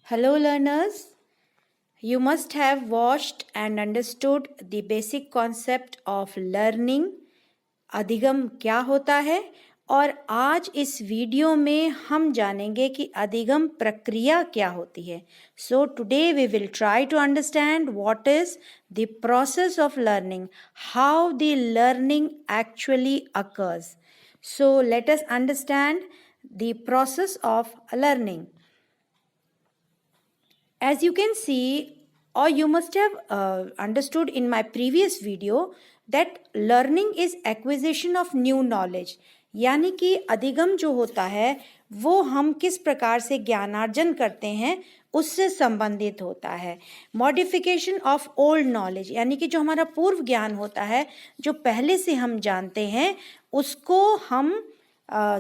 Hello, learners. You must have watched and understood the basic concept of learning. अधिगम क्या होता है और आज इस वीडियो में हम जानेंगे कि अधिगम प्रक्रिया क्या होती है. So today we will try to understand what is the process of learning, how the learning actually occurs. So let us understand the process of learning. As you can see, or you must have understood in my previous video that learning is acquisition of new knowledge. यानी कि अधिगम जो होता है वो हम किस प्रकार से ज्ञानार्जन करते हैं उससे संबंधित होता है. मॉडिफिकेशन ऑफ ओल्ड नॉलेज यानी कि जो हमारा पूर्व ज्ञान होता है, जो पहले से हम जानते हैं, उसको हम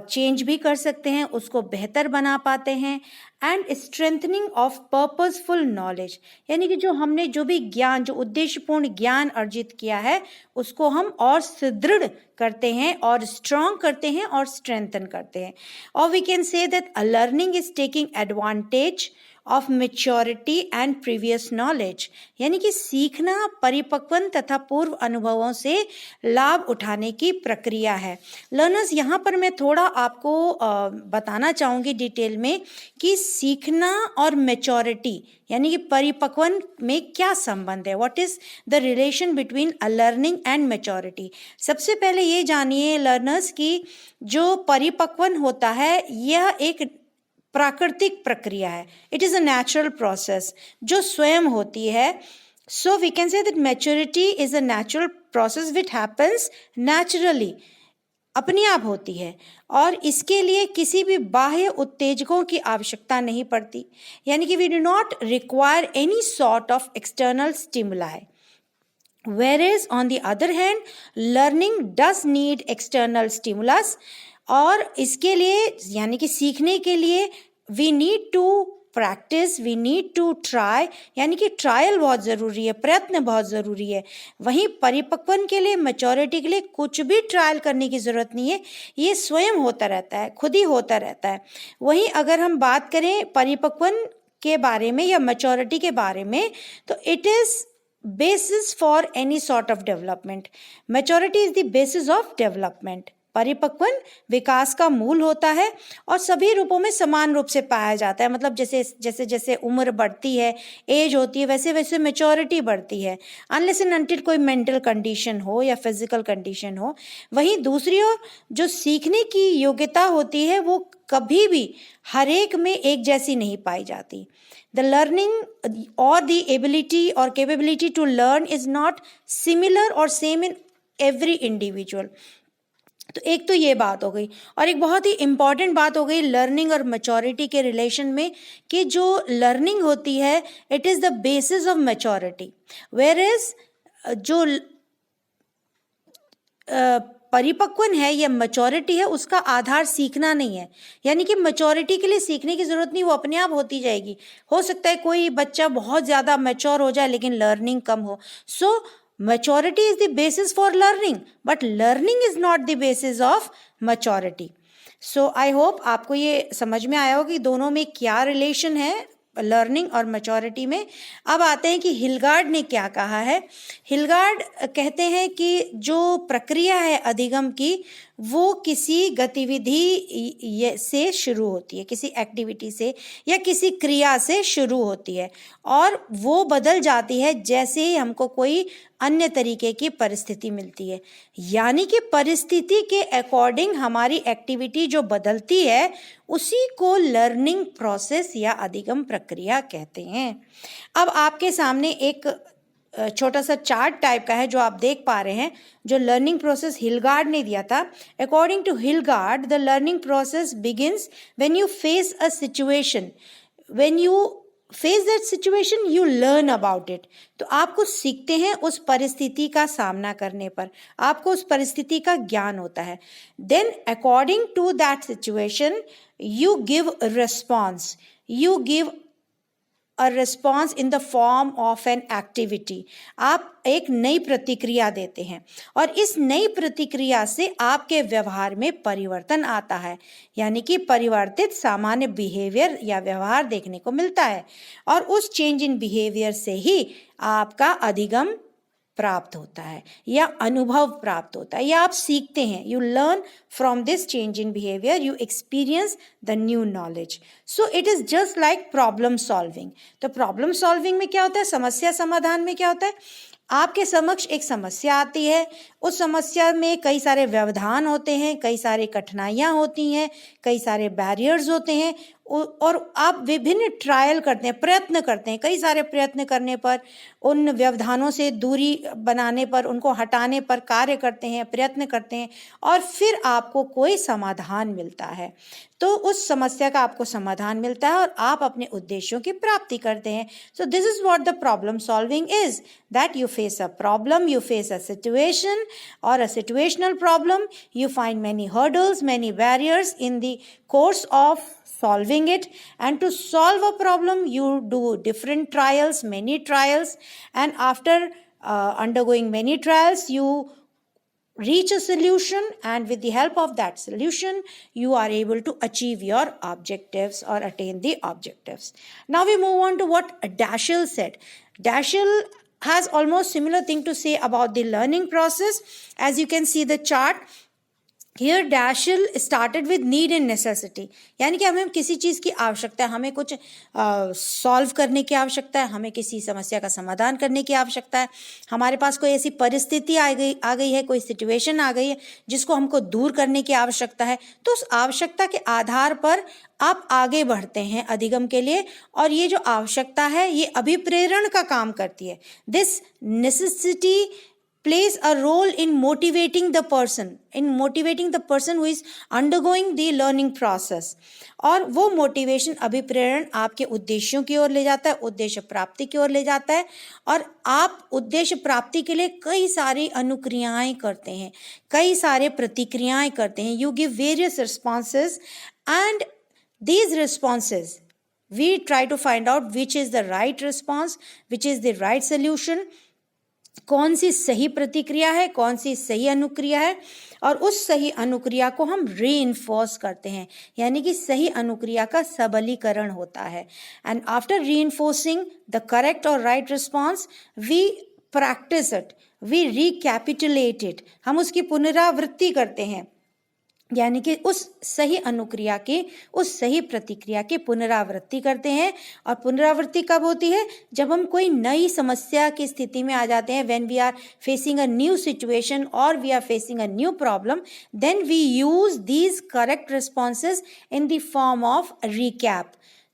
चेंज भी कर सकते हैं, उसको बेहतर बना पाते हैं. And strengthening of purposeful knowledge यानी कि जो हमने जो भी ज्ञान, जो उद्देश्यपूर्ण ज्ञान अर्जित किया है, उसको हम और सुदृढ़ करते हैं और स्ट्रॉन्ग करते हैं और स्ट्रेंथन करते हैं. और we can say that a learning is taking advantage of maturity and previous knowledge यानी कि सीखना परिपक्वन तथा पूर्व अनुभवों से लाभ उठाने की प्रक्रिया है. लर्नर्स, यहाँ पर मैं थोड़ा आपको बताना चाहूँगी डिटेल में कि सीखना और मेच्योरिटी यानी कि परिपक्वन में क्या संबंध है. What is the relation between a learning and maturity. सबसे पहले ये जानिए लर्नर्स कि जो परिपक्वन होता है यह एक प्राकृतिक प्रक्रिया है. It is a natural process जो स्वयं होती है. So we can say that maturity is a natural process which happens naturally, अपने आप होती है और इसके लिए किसी भी बाह्य उत्तेजकों की आवश्यकता नहीं पड़ती. यानी कि we do not require any sort of external stimuli. Whereas on the other hand, learning does need external stimulus और इसके लिए यानी कि सीखने के लिए we need to practice, we need to try यानी कि ट्रायल बहुत ज़रूरी है, प्रयत्न बहुत ज़रूरी है. वहीं परिपक्वन के लिए, मैच्योरिटी के लिए कुछ भी ट्रायल करने की ज़रूरत नहीं है, ये स्वयं होता रहता है, खुद ही होता रहता है. वहीं अगर हम बात करें परिपक्वन के बारे में या मैच्योरिटी के बारे में, तो it is basis for any sort of development. Maturity is the basis of development. परिपक्वन विकास का मूल होता है और सभी रूपों में समान रूप से पाया जाता है. मतलब जैसे जैसे जैसे उम्र बढ़ती है, एज होती है, वैसे वैसे मैच्योरिटी बढ़ती है, अनलेस एंड अनटिल कोई मेंटल कंडीशन हो या फिजिकल कंडीशन हो. वहीं दूसरी ओर जो सीखने की योग्यता होती है वो कभी भी हर एक में एक जैसी नहीं पाई जाती. The learning or the ability or capability to learn is not similar or same in every individual. तो एक तो ये बात हो गई. और एक बहुत ही इम्पॉर्टेंट बात हो गई लर्निंग और मैच्योरिटी के रिलेशन में कि जो लर्निंग होती है it is the basis of maturity, where is जो परिपक्वन है या मैच्योरिटी है उसका आधार सीखना नहीं है. यानी कि मैच्योरिटी के लिए सीखने की ज़रूरत नहीं, वो अपने आप होती जाएगी. हो सकता है कोई बच्चा बहुत ज़्यादा मैच्योर हो जाए लेकिन लर्निंग कम हो. सो maturity is the basis for learning, but learning is not the basis of maturity. So I hope आपको ये समझ में आया होगा कि दोनों में क्या रिलेशन है लर्निंग और मैच्योरिटी में. अब आते हैं कि हिलगार्ड ने क्या कहा है. हिलगार्ड कहते हैं कि जो प्रक्रिया है अधिगम की वो किसी गतिविधि से शुरू होती है, किसी एक्टिविटी से या किसी क्रिया से शुरू होती है और वो बदल जाती है जैसे ही हमको कोई अन्य तरीके की परिस्थिति मिलती है. यानी कि परिस्थिति के अकॉर्डिंग हमारी एक्टिविटी जो बदलती है उसी को लर्निंग प्रोसेस या अधिगम प्रक्रिया कहते हैं. अब आपके सामने एक छोटा सा चार्ट टाइप का है जो आप देख पा रहे हैं, जो लर्निंग प्रोसेस हिलगार्ड ने दिया था. According to Hilgard the learning process begins when you face a situation. When you face that situation you learn about it. तो आपको सीखते हैं उस परिस्थिति का सामना करने पर, आपको उस परिस्थिति का ज्ञान होता है. Then according to that situation you give response, you give a response in the form of an activity. आप एक नई प्रतिक्रिया देते हैं और इस नई प्रतिक्रिया से आपके व्यवहार में परिवर्तन आता है, यानी कि परिवर्तित सामान्य बिहेवियर या व्यवहार देखने को मिलता है और उस चेंज इन बिहेवियर से ही आपका अधिगम प्राप्त होता है या अनुभव प्राप्त होता है या आप सीखते हैं. You learn from this change in behaviour, you experience the new knowledge. So it is just like problem solving. तो प्रॉब्लम सॉल्विंग में क्या होता है, समस्या समाधान में क्या होता है, आपके समक्ष एक समस्या आती है, उस समस्या में कई सारे व्यवधान होते हैं, कई सारे कठिनाइयाँ होती हैं, कई सारे बैरियर्स होते हैं और आप विभिन्न ट्रायल करते हैं, प्रयत्न करते हैं. कई सारे प्रयत्न करने पर, उन व्यवधानों से दूरी बनाने पर, उनको हटाने पर कार्य करते हैं, प्रयत्न करते हैं और फिर आपको कोई समाधान मिलता है. तो उस समस्या का आपको समाधान मिलता है और आप अपने उद्देश्यों की प्राप्ति करते हैं. So this is what the problem solving is, that you face a problem, you face a situation or a situational problem, you find many hurdles, many barriers in the course of solving it, and to solve a problem you do different trials, many trials, and after undergoing many trials you reach a solution, and with the help of that solution you are able to achieve your objectives or attain the objectives. Now we move on to what Dashiell said. Dashiell has almost similar thing to say about the learning process. As you can see the chart here, Dashiell started with need and necessity. यानी कि हमें किसी चीज़ की आवश्यकता है, हमें कुछ solve करने की आवश्यकता है, हमें किसी समस्या का समाधान करने की आवश्यकता है, हमारे पास कोई ऐसी परिस्थिति आ गई है, कोई सिचुएशन आ गई है जिसको हमको दूर करने की आवश्यकता है. तो उस आवश्यकता के आधार पर आप आगे बढ़ते हैं अधिगम के लिए और ये जो आवश्यकता है ये अभिप्रेरण का काम करती है. This necessity plays a role in motivating the person who is undergoing the learning process. और वो मोटिवेशन, अभिप्रेरण आपके उद्देश्यों की ओर ले जाता है, उद्देश्य प्राप्ति की ओर ले जाता है और आप उद्देश्य प्राप्ति के लिए कई सारी अनुक्रियाएं करते हैं, कई सारे प्रतिक्रियाएं करते हैं. You give various responses and these responses we try to find out which is the right response, which is the right solution, कौन सी सही प्रतिक्रिया है, कौन सी सही अनुक्रिया है और उस सही अनुक्रिया को हम रीइंफोर्स करते हैं, यानी कि सही अनुक्रिया का सबलीकरण होता है. And after reinforcing the correct और right response we practice it, we recapitulate it, हम उसकी पुनरावृत्ति करते हैं, यानी कि उस सही अनुक्रिया की, उस सही प्रतिक्रिया की पुनरावृत्ति करते हैं. और पुनरावृत्ति कब होती है, जब हम कोई नई समस्या की स्थिति में आ जाते हैं. When we are facing a new situation और we are facing a new problem, then we use these correct responses in the form of recap.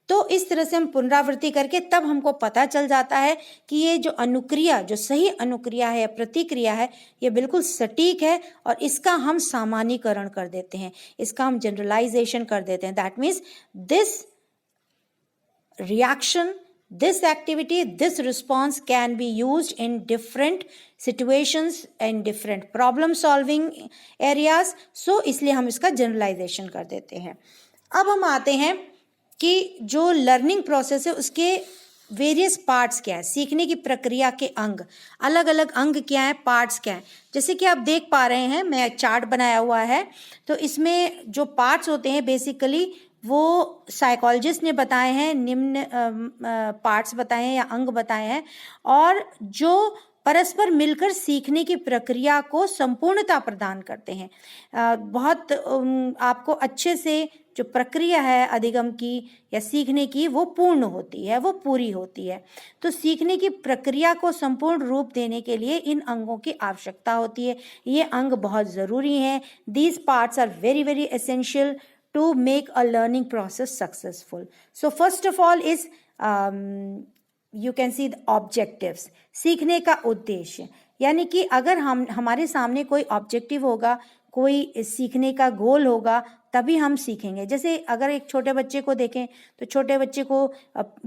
तो इस तरह से हम पुनरावृत्ति करके तब हमको पता चल जाता है कि ये जो अनुक्रिया, जो सही अनुक्रिया है, प्रतिक्रिया है, ये बिल्कुल सटीक है और इसका हम सामान्यीकरण कर देते हैं, इसका हम जनरलाइजेशन कर देते हैं. That means this reaction, this activity, this response can be used in different situations and different problem solving areas. So इसलिए हम इसका जनरलाइजेशन कर देते हैं. अब हम आते हैं कि जो लर्निंग प्रोसेस है उसके वेरियस पार्ट्स क्या है, सीखने की प्रक्रिया के अंग, अलग अलग अंग क्या है, पार्ट्स क्या है. जैसे कि आप देख पा रहे हैं, मैं एक चार्ट बनाया हुआ है, तो इसमें जो पार्ट्स होते हैं बेसिकली वो साइकोलॉजिस्ट ने बताए हैं, निम्न पार्ट्स बताए हैं या अंग बताए हैं, और जो परस्पर मिलकर सीखने की प्रक्रिया को संपूर्णता प्रदान करते हैं. बहुत आपको अच्छे से जो प्रक्रिया है अधिगम की या सीखने की वो पूर्ण होती है, वो पूरी होती है. तो सीखने की प्रक्रिया को संपूर्ण रूप देने के लिए इन अंगों की आवश्यकता होती है. ये अंग बहुत ज़रूरी हैं. These parts are very very essential to make a learning process successful. So first of all is you can see the objectives, सीखने का उद्देश्य. यानी कि अगर हमारे सामने कोई ऑब्जेक्टिव होगा, कोई सीखने का गोल होगा, तभी हम सीखेंगे। जैसे अगर एक छोटे बच्चे को देखें तो छोटे बच्चे को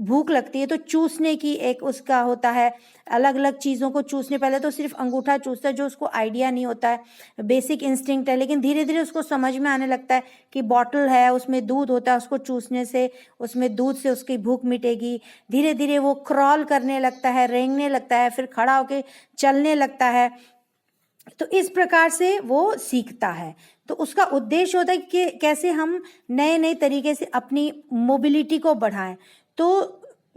भूख लगती है तो चूसने की एक उसका होता है, अलग अलग चीज़ों को चूसने, पहले तो सिर्फ अंगूठा चूसता है जो उसको आइडिया नहीं होता है, बेसिक इंस्टिंक्ट है, लेकिन धीरे धीरे उसको समझ में आने लगता है कि बॉटल है उसमें दूध होता है, उसको चूसने से उसमें दूध से उसकी भूख मिटेगी। धीरे धीरे वो क्रॉल करने लगता है, रेंगने लगता है, फिर खड़ा होकर चलने लगता है। तो इस प्रकार से वो सीखता है। तो उसका उद्देश्य होता है कि कैसे हम नए नए तरीके से अपनी मोबिलिटी को बढ़ाएं। तो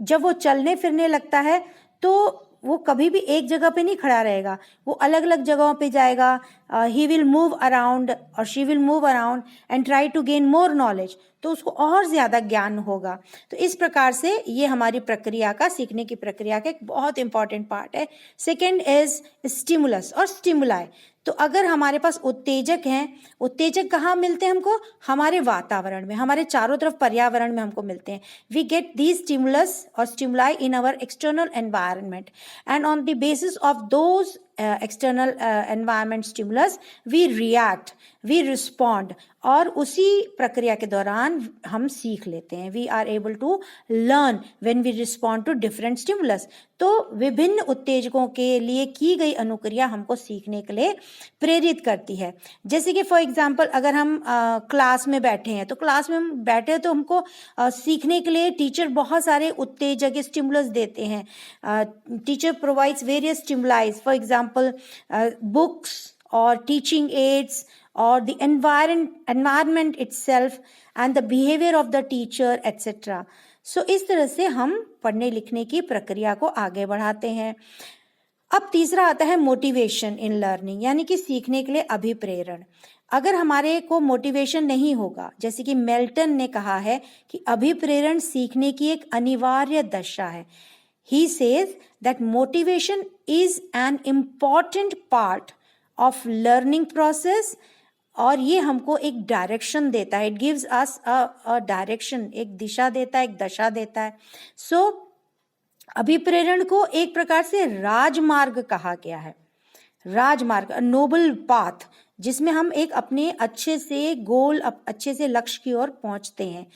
जब वो चलने फिरने लगता है तो वो कभी भी एक जगह पे नहीं खड़ा रहेगा, वो अलग अलग जगहों पे जाएगा। ही विल मूव अराउंड और she will move around and try to gain more knowledge, तो उसको और ज़्यादा ज्ञान होगा। तो इस प्रकार से ये हमारी प्रक्रिया का, सीखने की प्रक्रिया का एक बहुत इंपॉर्टेंट पार्ट है। सेकेंड इज स्टिमुलस और स्टिमुलाई। तो अगर हमारे पास उत्तेजक हैं, उत्तेजक कहाँ मिलते हैं हमको? हमारे वातावरण में, हमारे चारों तरफ पर्यावरण में हमको मिलते हैं। वी गेट दीज स्टिमुलस और stimuli in our external environment and on the basis of those external environment stimulus we react, we respond, और उसी प्रक्रिया के दौरान हम सीख लेते हैं। we are able to learn when we respond to different stimulus। तो विभिन्न उत्तेजकों के लिए की गई अनुक्रिया हमको सीखने के लिए प्रेरित करती है। जैसे कि फॉर एग्जांपल अगर हम क्लास में बैठे हैं, तो क्लास में हम बैठे तो हमको सीखने के लिए टीचर बहुत सारे उत्तेजक स्टिमुलस देते हैं। Teacher provides various stimuli, for example books और teaching aids or the environment itself and the behavior of the teacher etc. So इस तरह से हम पढ़ने लिखने की प्रक्रिया को आगे बढ़ाते हैं। अब तीसरा आता है मोटिवेशन इन लर्निंग, यानी कि सीखने के लिए अभिप्रेरण। अगर हमारे को मोटिवेशन नहीं होगा, जैसे कि मेल्टन ने कहा है कि अभिप्रेरण सीखने की एक अनिवार्य दशा है। He says that motivation is an important part of learning process, और ये हमको एक डायरेक्शन देता है। It gives us a direction, एक दिशा देता है, एक दशा देता है। सो अभिप्रेरण को एक प्रकार से राजमार्ग कहा गया है। राजमार्ग, नोबल पाथ, जिसमें हम एक अपने अच्छे से गोल, अच्छे से लक्ष्य की ओर पहुंचते हैं।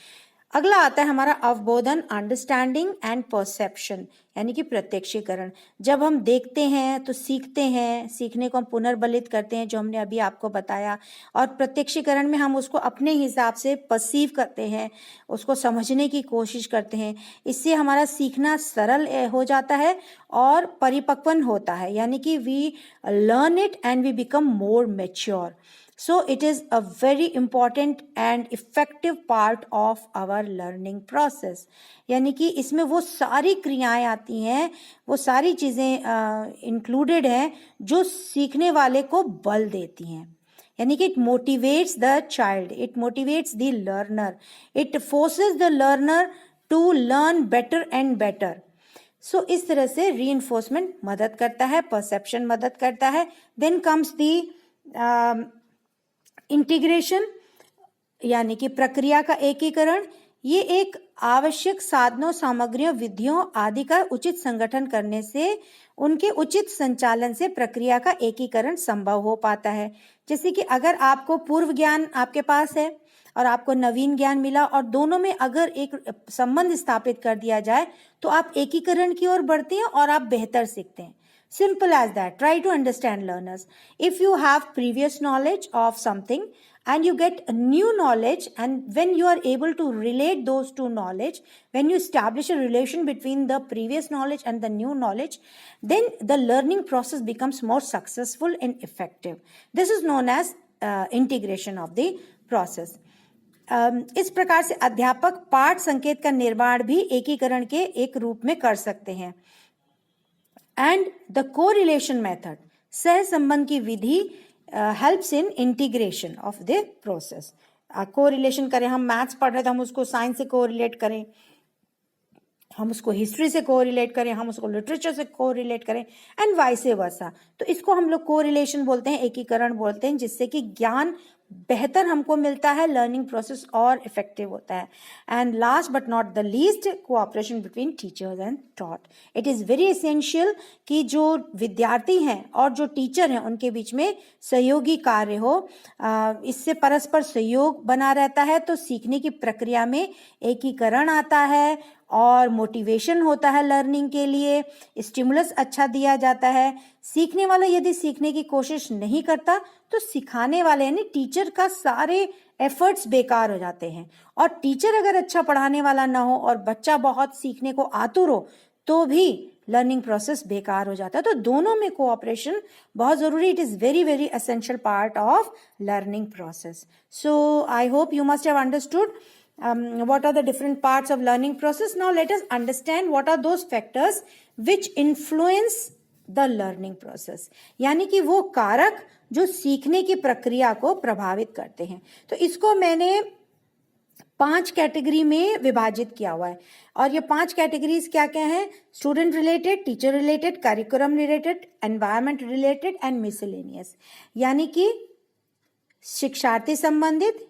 अगला आता है हमारा अवबोधन, अंडरस्टैंडिंग एंड परसेप्शन, यानी कि प्रत्यक्षीकरण। जब हम देखते हैं तो सीखते हैं, सीखने को हम पुनर्बलित करते हैं, जो हमने अभी आपको बताया, और प्रत्यक्षीकरण में हम उसको अपने हिसाब से परसीव करते हैं, उसको समझने की कोशिश करते हैं। इससे हमारा सीखना सरल हो जाता है और परिपक्वन होता है, यानी कि we learn it and we become more mature. So it is a very important and effective part of our learning process। यानी कि इसमें वो सारी क्रियाएं आती हैं, वो सारी चीज़ें इंक्लूडेड हैं जो सीखने वाले को बल देती हैं। यानी कि it motivates the child, it motivates the learner, it forces the learner to learn better and better। So इस तरह से reinforcement मदद करता है, perception मदद करता है। Then comes the इंटीग्रेशन, यानी कि प्रक्रिया का एकीकरण। ये एक आवश्यक साधनों, सामग्रियों, विधियों आदि का उचित संगठन करने से, उनके उचित संचालन से प्रक्रिया का एकीकरण संभव हो पाता है। जैसे कि अगर आपको पूर्व ज्ञान आपके पास है और आपको नवीन ज्ञान मिला, और दोनों में अगर एक संबंध स्थापित कर दिया जाए तो आप एकीकरण की ओर बढ़ते हैं और आप बेहतर सीखते हैं। Simple as that. Try to understand, learners. If you have previous knowledge of something and you get a new knowledge, and when you are able to relate those two knowledge, when you establish a relation between the previous knowledge and the new knowledge, then the learning process becomes more successful and effective. This is known as integration of the process. इस प्रकार से अध्यापक पाठ संकेत का निर्माण भी एकीकरण के एक रूप में कर सकते हैं। एंड द कोरिलेशन मेथड, सह संबंध की विधि, helps in integration of the process. Correlation करें, हम मैथ्स पढ़ रहे तो हम उसको साइंस से कोरिलेट करें, हम उसको हिस्ट्री से कोरिलेट करें, हम उसको लिटरेचर से कोरिलेट करें एंड वाइस वर्सा। तो इसको हम लोग कोरिलेशन बोलते हैं, एकीकरण बोलते हैं, जिससे कि ज्ञान बेहतर हमको मिलता है, लर्निंग प्रोसेस और इफेक्टिव होता है। And last but not the least, cooperation between teachers and taught. It is very essential कि जो विद्यार्थी हैं और जो टीचर हैं उनके बीच में सहयोगी कार्य हो। इससे परस्पर सहयोग बना रहता है, तो सीखने की प्रक्रिया में एकीकरण आता है और मोटिवेशन होता है लर्निंग के लिए, स्टिमुलस अच्छा दिया जाता है। सीखने वाला यदि सीखने की कोशिश नहीं करता तो सिखाने वाले यानी टीचर का सारे एफर्ट्स बेकार हो जाते हैं। और टीचर अगर अच्छा पढ़ाने वाला ना हो और बच्चा बहुत सीखने को आतुर हो तो भी लर्निंग प्रोसेस बेकार हो जाता है। तो दोनों में कोऑपरेशन बहुत ज़रूरी, it is very very essential part of learning process. So I hope you must have understood what are the different parts of learning process. Now let us understand what are those factors which influence the learning process. यानी कि वो कारक जो सीखने की प्रक्रिया को प्रभावित करते हैं. तो इसको मैंने 5 कैटेगरी में विभाजित किया हुआ है. और ये 5 कैटेगरीज क्या क्या हैं? Student related, teacher related, curriculum related, environment related and miscellaneous. यानी कि शिक्षार्थी संबंधित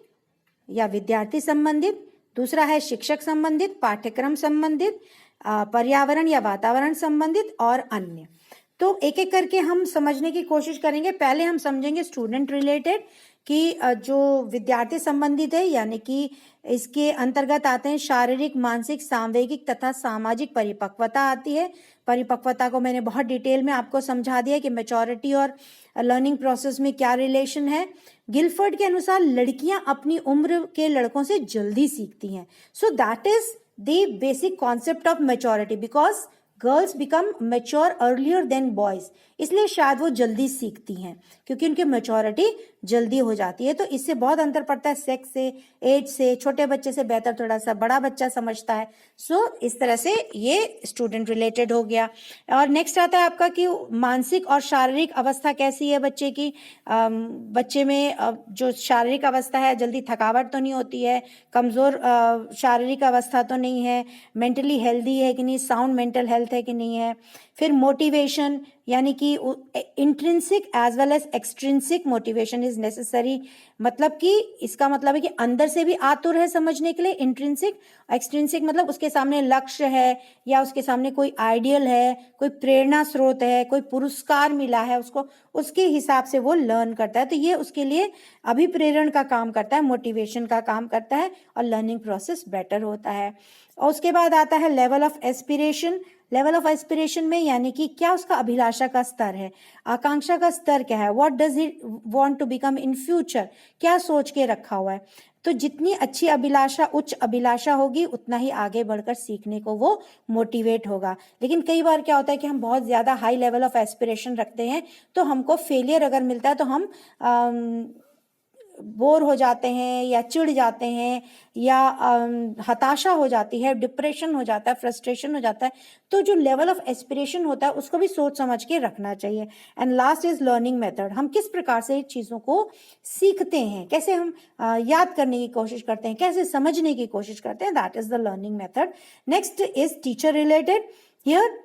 या विद्यार्थी संबंधित, दूसरा है शिक्षक संबंधित, पाठ्यक्रम संबंधित, पर्यावरण या वातावरण संबंधित और अन्य. तो एक एक करके हम समझने की कोशिश करेंगे. पहले हम समझेंगे स्टूडेंट रिलेटेड कि जो विद्यार्थी संबंधित है, यानी कि इसके अंतर्गत आते हैं शारीरिक, मानसिक, सांवेगिक तथा सामाजिक परिपक्वता आती है. परिपक्वता को मैंने बहुत डिटेल में आपको समझा दिया कि मैच्योरिटी और लर्निंग प्रोसेस में क्या रिलेशन है. गिलफर्ड के अनुसार लड़कियां अपनी उम्र के लड़कों से जल्दी सीखती हैं. So that is the basic concept of maturity, because girls become mature earlier than boys. इसलिए शायद वो जल्दी सीखती हैं क्योंकि उनकी मैच्योरिटी जल्दी हो जाती है. तो इससे बहुत अंतर पड़ता है सेक्स से, एज से. छोटे बच्चे से बेहतर थोड़ा सा बड़ा बच्चा समझता है. सो इस तरह से ये स्टूडेंट रिलेटेड हो गया. और नेक्स्ट आता है आपका कि मानसिक और शारीरिक अवस्था कैसी है बच्चे की. बच्चे में जो शारीरिक अवस्था है, जल्दी थकावट तो नहीं होती है, कमज़ोर शारीरिक अवस्था तो नहीं है, मेंटली हेल्दी है कि नहीं, साउंड मेंटल हेल्थ है कि नहीं है. फिर मोटिवेशन, यानी कि intrinsic as well as extrinsic motivation is necessary. मतलब कि इसका मतलब है कि अंदर से भी आतुर है समझने के लिए, इंट्रिंसिक. एक्सट्रिंसिक मतलब उसके सामने लक्ष्य है या उसके सामने कोई आइडियल है, कोई प्रेरणा स्रोत है, कोई पुरस्कार मिला है उसको, उसके हिसाब से वो लर्न करता है. तो ये उसके लिए अभिप्रेरण का काम करता है, मोटिवेशन का काम करता है और लर्निंग प्रोसेस बेटर होता है. और उसके बाद आता है level of aspiration. Level of aspiration में यानी कि क्या उसका अभिलाषा का स्तर है, आकांक्षा का स्तर क्या है, what does he want to become in future, क्या सोच के रखा हुआ है. तो जितनी अच्छी अभिलाषा, उच्च अभिलाषा होगी, उतना ही आगे बढ़कर सीखने को वो मोटिवेट होगा. लेकिन कई बार क्या होता है कि हम बहुत ज़्यादा हाई लेवल ऑफ एस्पिरेशन रखते हैं, तो हमको फेलियर अगर मिलता है तो हम बोर हो जाते हैं या चिढ़ जाते हैं या हताशा हो जाती है, डिप्रेशन हो जाता है, फ्रस्ट्रेशन हो जाता है. तो जो लेवल ऑफ एस्पिरेशन होता है उसको भी सोच समझ के रखना चाहिए. And last is learning method. हम किस प्रकार से चीज़ों को सीखते हैं, कैसे हम याद करने की कोशिश करते हैं, कैसे समझने की कोशिश करते हैं, that is the learning method. Next is teacher related. Here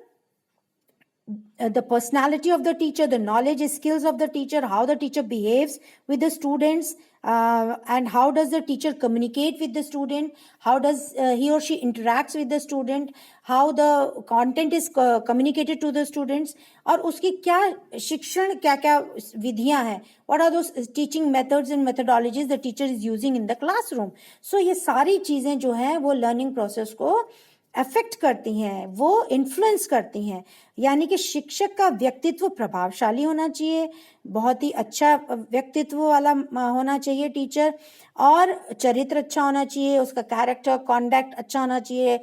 the personality of the teacher, the knowledge skills of the teacher, how the teacher behaves with the students, and how does the teacher communicate with the student, how does he or she interacts with the student, how the content is communicated to the students, और उसकी क्या शिक्षण, क्या क्या विधियां हैं, what are those teaching methods and methodologies the teacher is using in the classroom. So ये सारी चीजें जो हैं वो लर्निंग प्रोसेस को अफेक्ट करती हैं, वो इन्फ्लुएंस करती हैं. यानी कि शिक्षक का व्यक्तित्व प्रभावशाली होना चाहिए, बहुत ही अच्छा व्यक्तित्व वाला होना चाहिए टीचर, और चरित्र अच्छा होना चाहिए, उसका कैरेक्टर कॉन्डक्ट अच्छा होना चाहिए.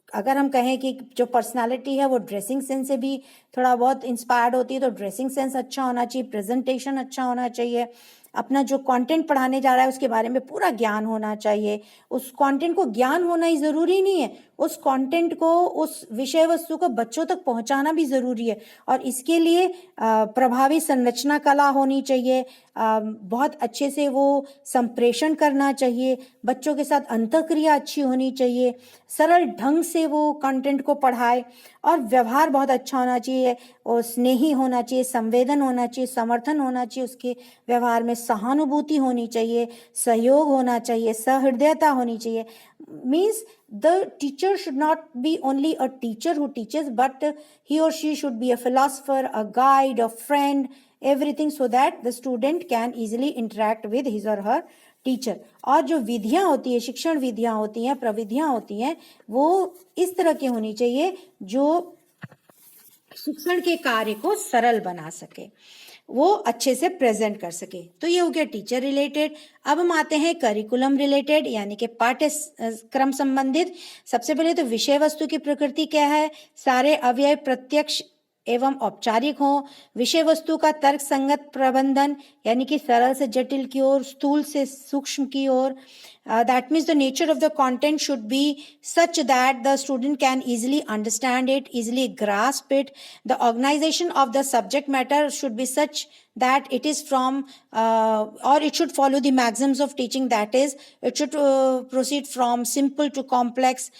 अगर हम कहें कि जो पर्सनालिटी है वो ड्रेसिंग सेंस से भी थोड़ा बहुत इंस्पायर्ड होती है, तो ड्रेसिंग सेंस अच्छा होना चाहिए, प्रेजेंटेशन अच्छा होना चाहिए, अपना जो कंटेंट पढ़ाने जा रहा है उसके बारे में पूरा ज्ञान होना चाहिए। उस कंटेंट को ज्ञान होना ही ज़रूरी नहीं है, उस कंटेंट को, उस विषय वस्तु को बच्चों तक पहुंचाना भी ज़रूरी है। और इसके लिए प्रभावी संरचना कला होनी चाहिए, बहुत अच्छे से वो संप्रेषण करना चाहिए, बच्चों के साथ अंतःक्रिया अच्छी होनी चाहिए, सरल ढंग से वो कंटेंट को पढ़ाए, और व्यवहार बहुत अच्छा होना चाहिए, और स्नेही होना चाहिए, संवेदन होना चाहिए, समर्थन होना चाहिए, उसके व्यवहार में सहानुभूति होनी चाहिए, सहयोग होना चाहिए, सहृदयता होनी चाहिए। Means the teacher should not be only a teacher who teaches, but he or she should be a philosopher, a guide, a friend, everything, so that the student can easily interact with his or her teacher. और जो विधियां होती है, शिक्षण विधियां होती हैं, प्रविधियां होती हैं, वो इस तरह की होनी चाहिए जो शिक्षण के कार्य को सरल बना सके, वो अच्छे से प्रेजेंट कर सके। तो ये हो गया टीचर रिलेटेड। अब हम आते हैं करिकुलम रिलेटेड, यानी कि पाठ्यक्रम संबंधित। सबसे पहले तो विषय वस्तु की प्रकृति क्या है, सारे अवयव प्रत्यक्ष एवं औपचारिक हो, विषय वस्तु का तर्क संगत प्रबंधन, यानी कि सरल से जटिल की ओर, स्थूल से सूक्ष्म की ओर। That means the nature of the content should be such that the student can easily understand it, easily grasp it. The organization of the subject matter should be such that it is from or it should follow the maxims of teaching, that is it should proceed from simple to complex,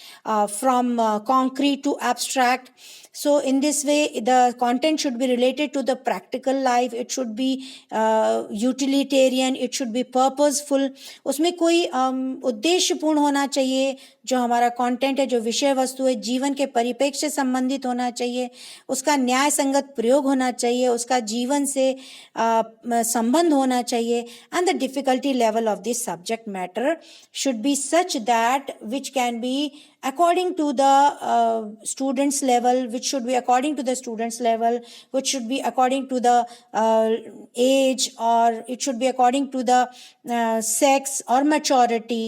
from concrete to abstract. So in this way the content should be related to the practical life, it should be utilitarian, it should be purposeful. उसमें कोई उद्देश्यपूर्ण होना चाहिए, जो हमारा content है, जो विषय वस्तु है, जीवन के परिप्रेक्ष्य से संबंधित होना चाहिए, उसका न्याय संगत प्रयोग होना चाहिए, उसका जीवन से संबंध होना चाहिए। And the difficulty level of this subject matter should be such that which can be according to the students level, which should be according to the students level, which should be according to the age, or it should be according to the sex or maturity,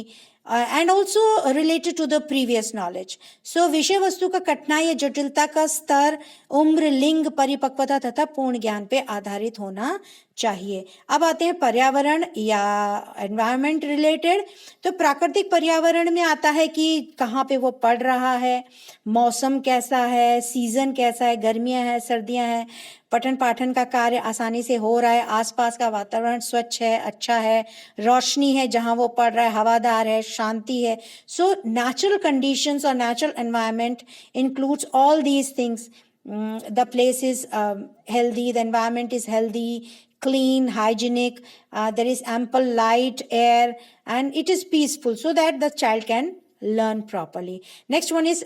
and also related to the previous knowledge. So विषय वस्तु का कठिनाई या जटिलता का स्तर उम्र, लिंग, परिपक्वता तथा पूर्ण ज्ञान पे आधारित होना चाहिए। अब आते हैं पर्यावरण या एनवायरनमेंट रिलेटेड। तो प्राकृतिक पर्यावरण में आता है कि कहाँ पे वो पढ़ रहा है, मौसम कैसा है, सीजन कैसा है, गर्मियाँ हैं, सर्दियाँ हैं, पठन पाठन का कार्य आसानी से हो रहा है, आसपास का वातावरण स्वच्छ है, अच्छा है, रोशनी है जहाँ वो पढ़ रहा है, हवादार है, शांति है। सो नेचुरल कंडीशंस और natural environment includes all these things. The place is healthy, the environment is healthy, clean, hygienic, there is ample light, air, and it is peaceful so that the child can learn properly. Next one is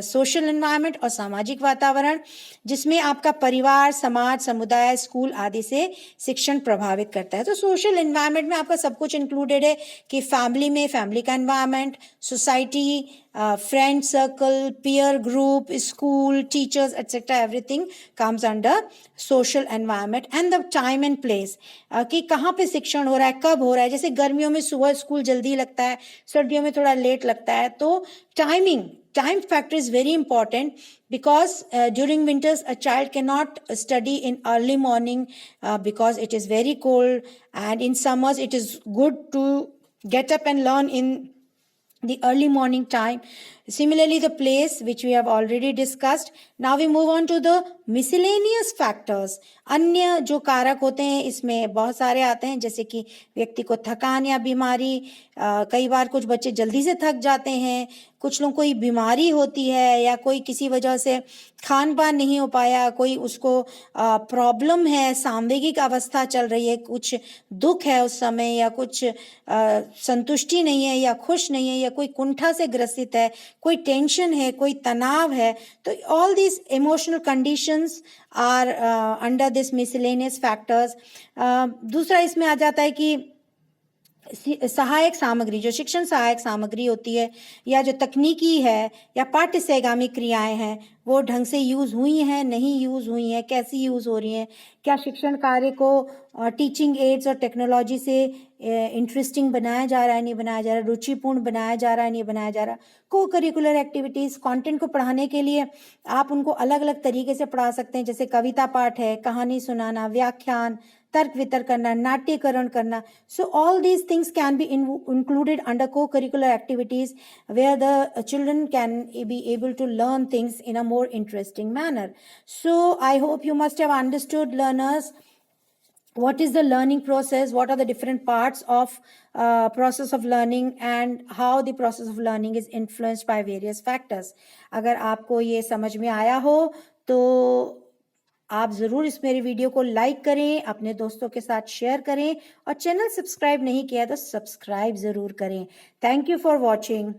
social environment और सामाजिक वातावरण, जिसमें आपका परिवार, समाज, समुदाय, school आदि से शिक्षण प्रभावित करता है। तो सोशल एनवायरनमेंट में आपका सब कुछ इंक्लूडेड है कि फैमिली में फैमिली का environment, society, friend circle, peer group, school, teachers, etc. Everything comes under social environment. And the time and place, कि कहाँ पे शिक्षण हो रहा है, कब हो रहा है। जैसे गर्मियों में सुबह स्कूल जल्दी लगता है, सर्दियों में थोड़ा लेट लगता है। तो time factor is very important, because during winters a child cannot study in early morning because it is very cold, and in summers it is good to get up and learn in the early morning time. Similarly, the place which we have already discussed. Now we move on to the miscellaneous factors. अन्य जो कारक होते हैं इसमें बहुत सारे आते हैं, जैसे कि व्यक्ति को थकान या बीमारी, कई बार कुछ बच्चे जल्दी से थक जाते हैं, कुछ लोगों को कोई बीमारी होती है, या कोई किसी वजह से खान पान नहीं हो पाया, कोई उसको प्रॉब्लम है, सांवेगिक अवस्था चल रही है, कुछ दुख है उस समय, या कुछ संतुष्टि नहीं है, या खुश नहीं है, या कोई कुंठा से ग्रसित है, कोई टेंशन है, कोई तनाव है। तो all these emotional conditions are under this miscellaneous factors. दूसरा इसमें आ जाता है कि सहायक सामग्री, जो शिक्षण सहायक सामग्री होती है, या जो तकनीकी है, या पाठ्य सहगामी क्रियाएं हैं, वो ढंग से यूज हुई हैं, नहीं यूज हुई हैं, कैसी यूज हो रही हैं, क्या शिक्षण कार्य को टीचिंग एड्स और टेक्नोलॉजी से इंटरेस्टिंग बनाया जा रहा है, नहीं बनाया जा रहा, रुचिपूर्ण बनाया जा रहा है, नहीं बनाया जा रहा। को करिकुलर एक्टिविटीज़, कंटेंट को पढ़ाने के लिए आप उनको अलग अलग तरीके से पढ़ा सकते हैं, जैसे कविता पाठ है, कहानी सुनाना, व्याख्यान, तर्क वितर्क करना, नाट्यकरण करना. So all these things can be included under co-curricular activities where the children can be able to learn things in a more interesting manner. So I hope you must have understood, learners, what is the learning process, what are the different parts of process of learning, and how the process of learning is influenced by various factors. अगर आपको ये समझ में आया हो तो आप ज़रूर इस मेरी वीडियो को लाइक करें, अपने दोस्तों के साथ शेयर करें, और चैनल सब्सक्राइब नहीं किया तो सब्सक्राइब ज़रूर करें. Thank you for watching.